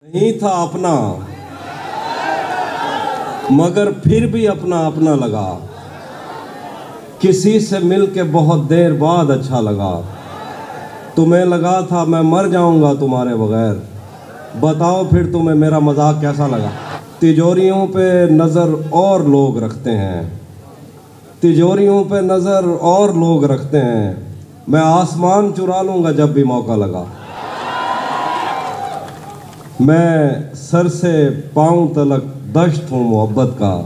نہیں تھا اپنا مگر پھر بھی اپنا اپنا لگا، کسی سے مل کے بہت دیر بعد اچھا لگا، تمہیں لگا تھا میں مر جاؤں گا تمہارے بغیر، بتاؤ پھر تمہیں میرا مذاق کیسا لگا۔ تجوریوں پہ نظر اور لوگ رکھتے ہیں، تجوریوں پہ نظر اور لوگ رکھتے ہیں، میں آسمان چرا لوں گا جب بھی موقع لگا، میں سر سے پاؤں تلک دشت ہوں محبت کا،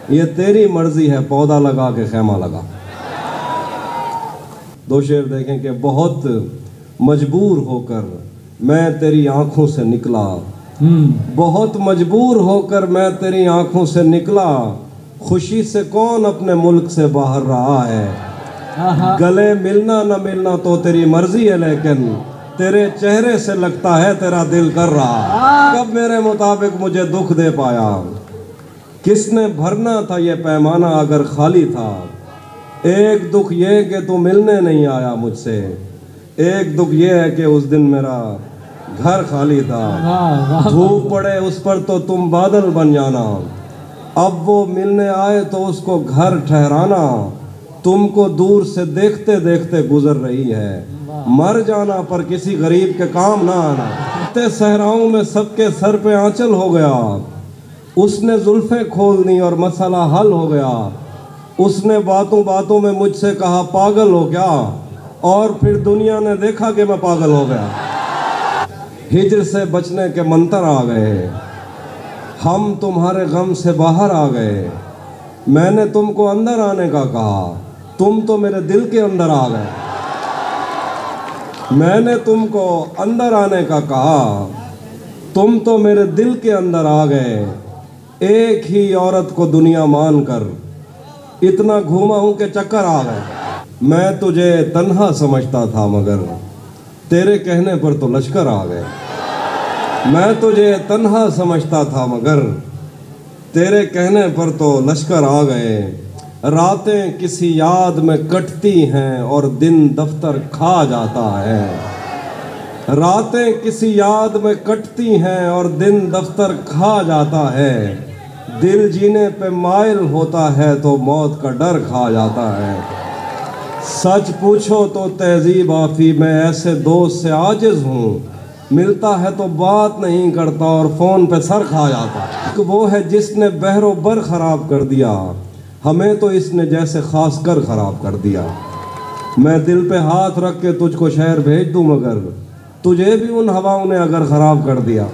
یہ تیری مرضی ہے پودا لگا کے خیمہ لگا۔ دو شعر دیکھیں کہ بہت مجبور ہو کر میں تیری آنکھوں سے نکلا، بہت مجبور ہو کر میں تیری آنکھوں سے نکلا، خوشی سے کون اپنے ملک سے باہر رہا ہے، گلے ملنا نہ ملنا تو تیری مرضی ہے، لیکن تیرے چہرے سے لگتا ہے تیرا دل کر رہا، کب میرے مطابق مجھے دکھ دے پایا، کس نے بھرنا تھا یہ پیمانہ اگر خالی تھا، ایک دکھ یہ کہ تو ملنے نہیں آیا مجھ سے، ایک دکھ یہ ہے کہ اس دن میرا گھر خالی تھا، دھوپ پڑے اس پر تو تم بادل بن جانا، اب وہ ملنے آئے تو اس کو گھر ٹھہرانا، تم کو دور سے دیکھتے دیکھتے گزر رہی ہے، مر جانا پر کسی غریب کے کام نہ آنا، صحراؤں میں سب کے سر پہ آنچل ہو گیا، اس نے زلفیں کھول دی اور مسئلہ حل ہو گیا، اس نے باتوں باتوں میں مجھ سے کہا پاگل ہو کیا، اور پھر دنیا نے دیکھا کہ میں پاگل ہو گیا، ہجر سے بچنے کے منتر آ گئے، ہم تمہارے غم سے باہر آ گئے، میں نے تم کو اندر آنے کا کہا، تم تو میرے دل کے اندر آ گئے، میں نے تم کو اندر آنے کا کہا، تم تو میرے دل کے اندر آ گئے، ایک ہی عورت کو دنیا مان کر اتنا گھوما ہوں کہ چکر آ گئے، میں تجھے تنہا سمجھتا تھا مگر تیرے کہنے پر تو لشکر آ گئے، میں تجھے تنہا سمجھتا تھا مگر تیرے کہنے پر تو لشکر آ گئے، راتیں کسی یاد میں کٹتی ہیں اور دن دفتر کھا جاتا ہے، راتیں کسی یاد میں کٹتی ہیں اور دن دفتر کھا جاتا ہے، دل جینے پہ مائل ہوتا ہے تو موت کا ڈر کھا جاتا ہے، سچ پوچھو تو تہذیب آفی میں ایسے دوست سے عاجز ہوں، ملتا ہے تو بات نہیں کرتا اور فون پہ سر کھا جاتا ہے، وہ ہے جس نے بحر و بر خراب کر دیا، ہمیں تو اس نے جیسے خاص کر خراب کر دیا، میں دل پہ ہاتھ رکھ کے تجھ کو شہر بھیج دوں مگر تجھے بھی ان ہواؤں نے اگر خراب کر دیا،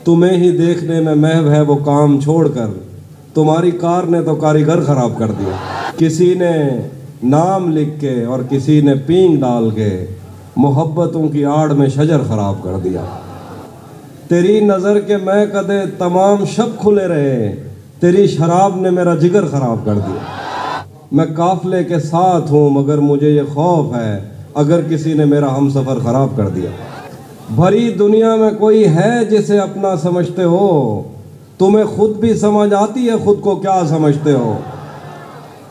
تمہیں ہی دیکھنے میں محو ہے وہ کام چھوڑ کر، تمہاری کار نے تو کاریگر خراب کر دیا، کسی نے نام لکھ کے اور کسی نے پینگ ڈال کے محبتوں کی آڑ میں شجر خراب کر دیا، تیری نظر کے میں کدے تمام شب کھلے رہے، تیری شراب نے میرا جگر خراب کر دیا، میں قافلے کے ساتھ ہوں مگر مجھے یہ خوف ہے اگر کسی نے میرا ہم سفر خراب کر دیا، بھری دنیا میں کوئی ہے جسے اپنا سمجھتے ہو، تمہیں خود بھی سمجھ آتی ہے خود کو کیا سمجھتے ہو،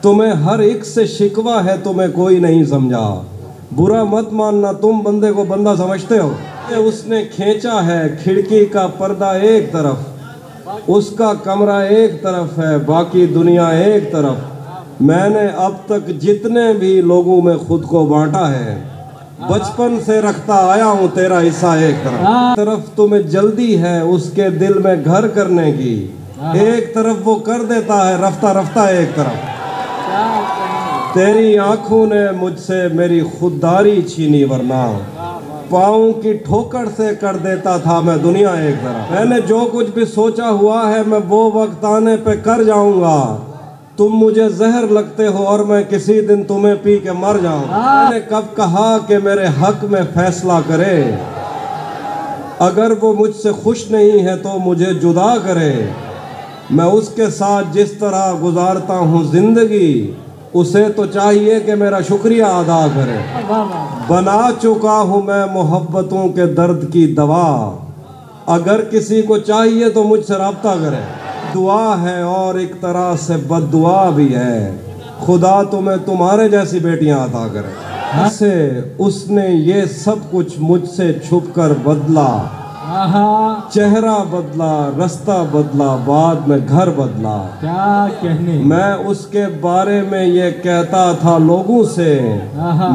تمہیں ہر ایک سے شکوہ ہے تمہیں کوئی نہیں سمجھا، برا مت ماننا تم بندے کو بندہ سمجھتے ہو، اس نے کھینچا ہے کھڑکی کا پردہ ایک طرف، اس کا کمرہ ایک طرف ہے باقی دنیا ایک طرف، میں نے اب تک جتنے بھی لوگوں میں خود کو بانٹا ہے، بچپن سے رکھتا آیا ہوں تیرا حصہ ایک طرف تمہیں جلدی ہے اس کے دل میں گھر کرنے کی، ایک طرف وہ کر دیتا ہے رفتہ رفتہ ایک طرف، تیری آنکھوں نے مجھ سے میری خودداری چھینی ورنہ پاؤں کی ٹھوکر سے کر دیتا تھا میں دنیا ایک طرف، میں نے جو کچھ بھی سوچا ہوا ہے میں وہ وقت آنے پہ کر جاؤں گا، تم مجھے زہر لگتے ہو اور میں کسی دن تمہیں پی کے مر جاؤں، میں نے کب کہا کہ میرے حق میں فیصلہ کرے، اگر وہ مجھ سے خوش نہیں ہے تو مجھے جدا کرے، میں اس کے ساتھ جس طرح گزارتا ہوں زندگی اسے تو چاہیے کہ میرا شکریہ ادا کرے، بنا چکا ہوں میں محبتوں کے درد کی دوا، اگر کسی کو چاہیے تو مجھ سے رابطہ کرے، دعا ہے اور ایک طرح سے بد دعا بھی ہے، خدا تمہیں تمہارے جیسی بیٹیاں عطا کرے، اس نے یہ سب کچھ مجھ سے چھپ کر بدلا، چہرہ بدلا، رستہ بدلا، بعد میں گھر بدلا. کیا کہنے. میں اس کے بارے میں یہ کہتا تھا لوگوں سے،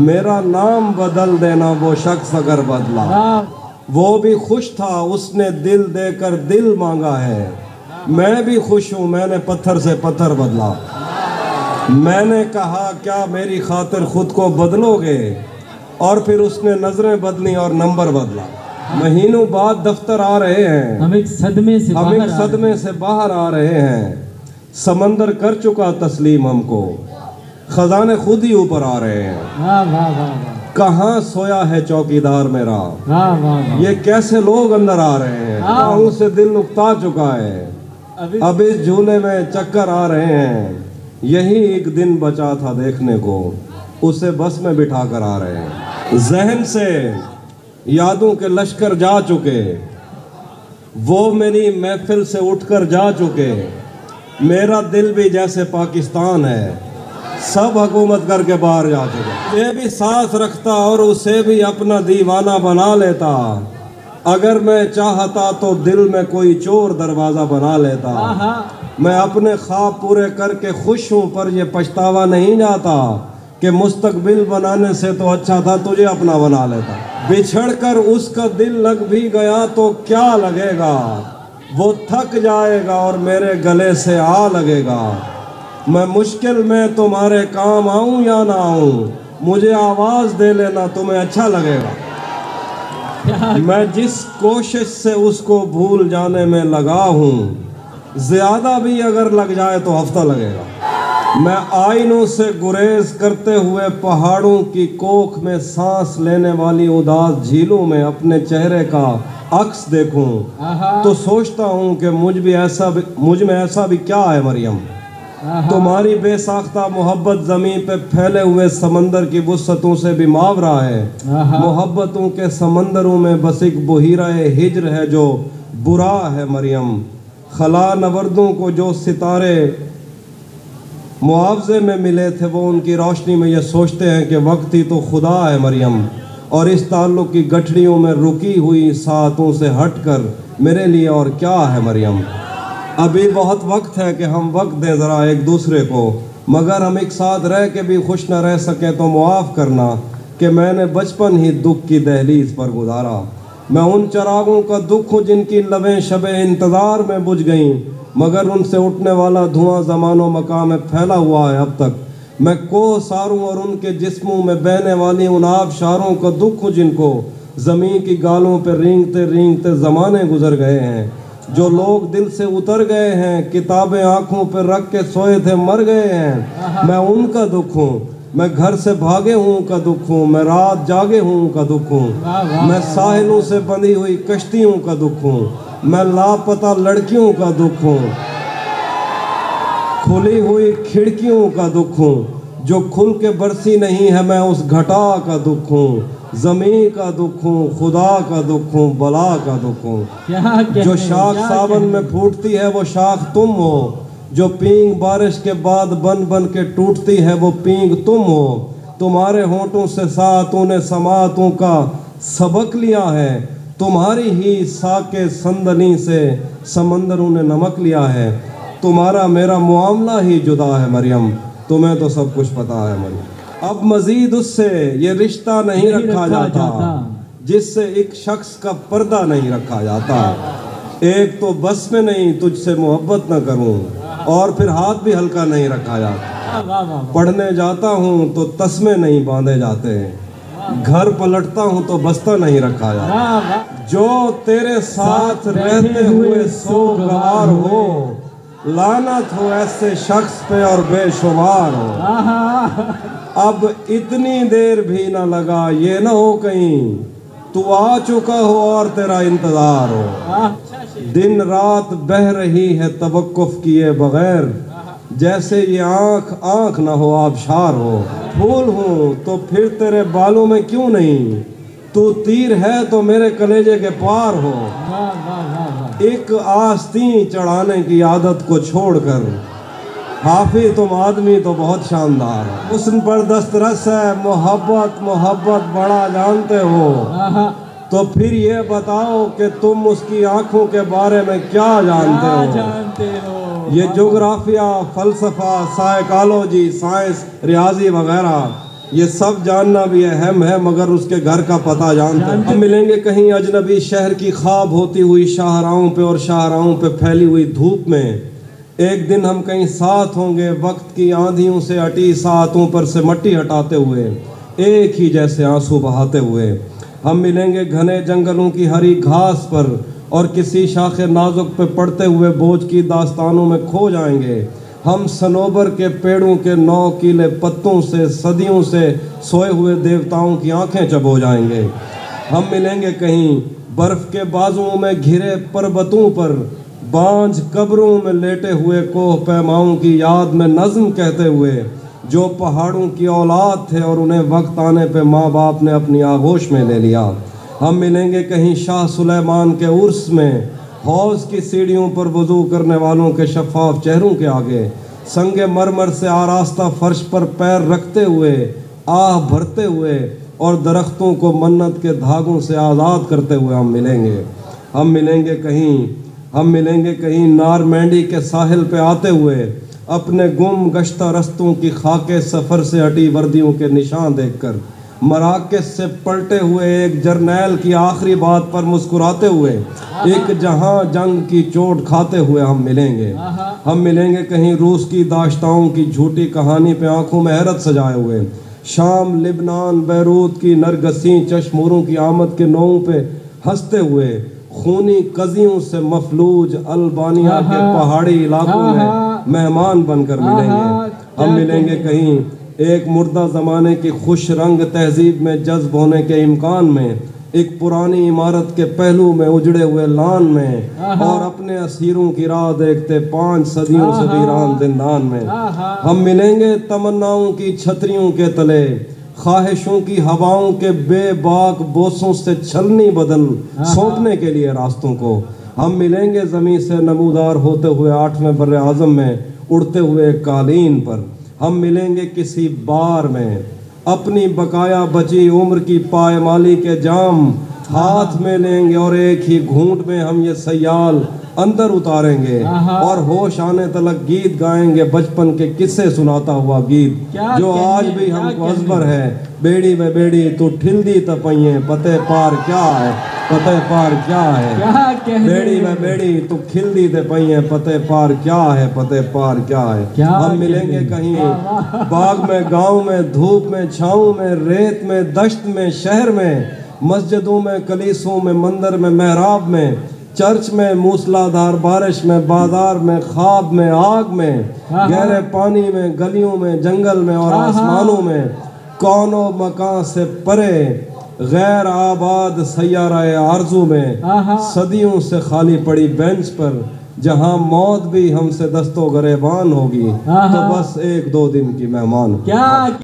میرا نام بدل دینا وہ شخص اگر بدلا. وہ بھی خوش تھا، اس نے دل دے کر دل مانگا ہے. میں بھی خوش ہوں، میں نے پتھر سے پتھر بدلا. میں نے کہا کیا میری خاطر خود کو بدلو گے، اور پھر اس نے نظریں بدلی اور نمبر بدلا. مہینوں بعد دفتر آ رہے ہیں، ہم ایک صدمے سے باہر آ رہے ہیں. سمندر کر چکا تسلیم ہم کو، خزانے خود ہی اوپر آ رہے ہیں. کہاں سویا ہے چوکیدار میرا، یہ کیسے لوگ اندر آ رہے ہیں. پاؤں سے دل اکتا چکا ہے، اب اس جھولے میں چکر آ رہے ہیں. یہی ایک دن بچا تھا دیکھنے کو، اسے بس میں بٹھا کر آ رہے ہیں. ذہن سے یادوں کے لشکر جا چکے، وہ میری محفل سے اٹھ کر جا چکے. میرا دل بھی جیسے پاکستان ہے، سب حکومت کر کے باہر جا چکے. یہ بھی ساتھ رکھتا اور اسے بھی اپنا دیوانہ بنا لیتا. اگر میں چاہتا تو دل میں کوئی چور دروازہ بنا لیتا. میں اپنے خواب پورے کر کے خوش ہوں، پر یہ پچھتاوا نہیں جاتا کہ مستقبل بنانے سے تو اچھا تھا تجھے اپنا بنا لیتا. بچھڑ کر اس کا دل لگ بھی گیا تو کیا لگے گا، وہ تھک جائے گا اور میرے گلے سے آ لگے گا. میں مشکل میں تمہارے کام آؤں یا نہ آؤں، مجھے آواز دے لینا، تمہیں اچھا لگے گا. میں جس کوشش سے اس کو بھول جانے میں لگا ہوں، زیادہ بھی اگر لگ جائے تو ہفتہ لگے گا. میں آئینوں سے گریز کرتے ہوئے پہاڑوں کی کوکھ میں سانس لینے والی اداس جھیلوں میں اپنے چہرے کا عکس دیکھوں تو سوچتا ہوں کہ مجھ میں ایسا بھی کیا ہے مریم. تمہاری بے ساختہ محبت زمین پہ پھیلے ہوئے سمندر کی وسعتوں سے بھی ماورا ہے. محبتوں کے سمندروں میں بس ایک بحیرہ ہجر ہے جو برا ہے مریم. خلا نوردوں کو جو ستارے معاوضے میں ملے تھے، وہ ان کی روشنی میں یہ سوچتے ہیں کہ وقت ہی تو خدا ہے مریم. اور اس تعلق کی گٹھڑیوں میں رکی ہوئی ساعتوں سے ہٹ کر میرے لیے اور کیا ہے مریم. ابھی بہت وقت ہے کہ ہم وقت دیں ذرا ایک دوسرے کو، مگر ہم ایک ساتھ رہ کے بھی خوش نہ رہ سکیں تو معاف کرنا کہ میں نے بچپن ہی دکھ کی دہلیز پر گزارا. میں ان چراغوں کا دکھ ہوں جن کی لبیں شب انتظار میں بجھ گئیں، مگر ان سے اٹھنے والا دھواں زمان و مکان میں پھیلا ہوا ہے اب تک. میں کوہ ساروں اور ان کے جسموں میں بہنے والی ان آبشاروں کا دکھ ہوں جن کو زمین کی گالوں پہ رینگتے رینگتے زمانے گزر گئے ہیں. جو لوگ دل سے اتر گئے ہیں، کتابیں آنکھوں پہ رکھ کے سوئے تھے مر گئے ہیں. میں ان کا دکھ ہوں. میں گھر سے بھاگے ہوں کا دکھ ہوں. میں رات جاگے ہوں کا دکھ ہوں. میں ساحلوں سے بندھی ہوئی کشتیوں کا دکھ ہوں. میں لاپتہ لڑکیوں کا دکھ ہوں. کھلی ہوئی کھڑکیوں کا دکھ ہوں جو کھل کے برسی نہیں ہے. میں اس گھٹا کا دکھ ہوں. زمین کا دکھ ہوں، خدا کا دکھ ہوں، بلا کا دکھ ہوں. جو شاخ ساون میں پھوٹتی ہے وہ شاخ تم ہو. جو پینگ بارش کے بعد بن بن کے ٹوٹتی ہے وہ پینگ تم ہو. تمہارے ہونٹوں سے ساعتوں نے سماعتوں کا سبق لیا ہے. تمہاری ہی ساکے سندنی سے سمندروں نے نمک لیا ہے. تمہارا میرا معاملہ ہی جدا ہے مریم. تمہیں تو سب کچھ پتا ہے مریم. اب مزید اس سے یہ رشتہ نہیں رکھا جاتا جس سے ایک شخص کا پردہ نہیں رکھا جاتا. ایک تو بس میں نہیں تجھ سے محبت نہ کروں، اور پھر ہاتھ بھی ہلکا نہیں رکھا جاتا. پڑھنے جاتا ہوں تو تسمے نہیں باندھے جاتے. گھر پلٹتا ہوں تو بستہ نہیں رکھا جاتا. جو تیرے ساتھ رہتے ہوئے سوگوار ہو، لعنت ہو ایسے شخص پہ اور بے شمار ہو. اب اتنی دیر بھی نہ لگا، یہ نہ ہو کہیں تو آ چکا ہو اور تیرا انتظار ہو. دن رات بہہ رہی ہے توقف کیے بغیر، جیسے یہ آنکھ آنکھ نہ ہو آبشار ہو. پھول ہوں تو پھر تیرے بالوں میں کیوں نہیں، تو تیر ہے تو میرے کلیجے کے پار ہو. ایک آستین چڑھانے کی عادت کو چھوڑ کر حافظ تم آدمی تو بہت شاندار ہو. حسن پر دسترس ہے محبت، محبت بڑا جانتے ہو. تو پھر یہ بتاؤ کہ تم اس کی آنکھوں کے بارے میں کیا جانتے ہو؟ یہ جغرافیہ، فلسفہ، سائیکالوجی، سائنس، ریاضی وغیرہ یہ سب جاننا بھی اہم ہے، مگر اس کے گھر کا پتہ جانتے ہیں۔ ہم ملیں گے کہیں اجنبی شہر کی خواب ہوتی ہوئی شاہراہوں پہ اور شاہراہوں پہ پھیلی ہوئی دھوپ میں۔ ایک دن ہم کہیں ساتھ ہوں گے وقت کی آندھیوں سے اٹی ساعتوں پر سے مٹی ہٹاتے ہوئے، ایک ہی جیسے آنسو بہاتے ہوئے۔ ہم ملیں گے گھنے جنگلوں کی ہری گھاس پر اور کسی شاخ نازک پہ پڑتے ہوئے بوجھ کی داستانوں میں کھو جائیں گے۔ ہم صنوبر کے پیڑوں کے 9 کیلے پتوں سے صدیوں سے سوئے ہوئے دیوتاؤں کی آنکھیں چبو جائیں گے۔ ہم ملیں گے کہیں برف کے بازوؤں میں گھرے پربتوں پر، بانجھ قبروں میں لیٹے ہوئے کوہ پیماؤں کی یاد میں نظم کہتے ہوئے، جو پہاڑوں کی اولاد تھے اور انہیں وقت آنے پہ ماں باپ نے اپنی آغوش میں لے لیا۔ ہم ملیں گے کہیں شاہ سلیمان کے عرس میں، حوض کی سیڑھیوں پر وضو کرنے والوں کے شفاف چہروں کے آگے، سنگ مرمر سے آراستہ فرش پر پیر رکھتے ہوئے، آہ بھرتے ہوئے اور درختوں کو منت کے دھاگوں سے آزاد کرتے ہوئے ہم ملیں گے۔ ہم ملیں گے کہیں نارمینڈی کے ساحل پہ آتے ہوئے، اپنے گم گشتہ رستوں کی خاکے سفر سے ہٹی وردیوں کے نشان دیکھ کر، مراکز سے پلٹے ہوئے ایک جرنیل کی آخری بات پر مسکراتے ہوئے، ایک جہاں جنگ کی چوٹ کھاتے ہوئے ہم ملیں گے۔ ہم ملیں گے کہیں روس کی داشتاؤں کی جھوٹی کہانی پہ آنکھوں میں حیرت سجائے ہوئے، شام، لبنان، بیروت کی نرگسیں چشموروں کی آمد کے نوؤں پہ ہنستے ہوئے، خونی قضیوں سے مفلوج البانیا کے پہاڑی علاقوں میں مہمان بن کر ملیں گے۔ ہم ملیں گے کہیں ایک مردہ زمانے کی خوش رنگ تہذیب میں جذب ہونے کے امکان میں، ایک پرانی عمارت کے پہلو میں اجڑے ہوئے لان میں، اور اپنے اسیروں کی راہ دیکھتے 5 صدیوں سے ویران زندان میں۔ ہم ملیں گے تمناؤں کی چھتریوں کے تلے، خواہشوں کی ہواؤں کے بے باک بوسوں سے چھلنی بدل سونپنے کے لیے راستوں کو۔ ہم ملیں گے زمین سے نمودار ہوتے ہوئے 8ویں بر اعظم میں اڑتے ہوئے قالین پر۔ ہم ملیں گے کسی بار میں، اپنی بقایا بچی عمر کی پائمالی کے جام ہاتھ میں لیں گے، اور ایک ہی گھونٹ میں ہم یہ سیال اندر اتاریں گے، اور ہوش آنے تلک گیت گائیں گے، بچپن کے قصے سناتا ہوا گیت جو آج بھی ہم کو ازبر ہے۔ بیڑی میں بیڑی تو ٹھل دی تپئیں، پتے پار کیا ہے، پتے پار کیا ہے، بیڑی میں بیڑی تو کھل دی تپئیں، پتے پار کیا ہے، پتے پار کیا ہے۔ ہم ملیں گے کہیں باغ میں، گاؤں میں، دھوپ میں، چھاؤں میں، ریت میں، دشت میں، شہر میں، مسجدوں میں، کلیسوں میں، مندر میں، محراب میں، چرچ میں، موسلا دھار بارش میں، بازار میں، خواب میں، آگ میں، گہرے پانی میں، گلیوں میں، جنگل میں اور آسمانوں میں، کون و مکان سے پرے غیر آباد سیارہ آرزو میں، صدیوں سے خالی پڑی بینچ پر، جہاں موت بھی ہم سے دست و گریبان ہوگی، تو بس 1-2 دن کی مہمان۔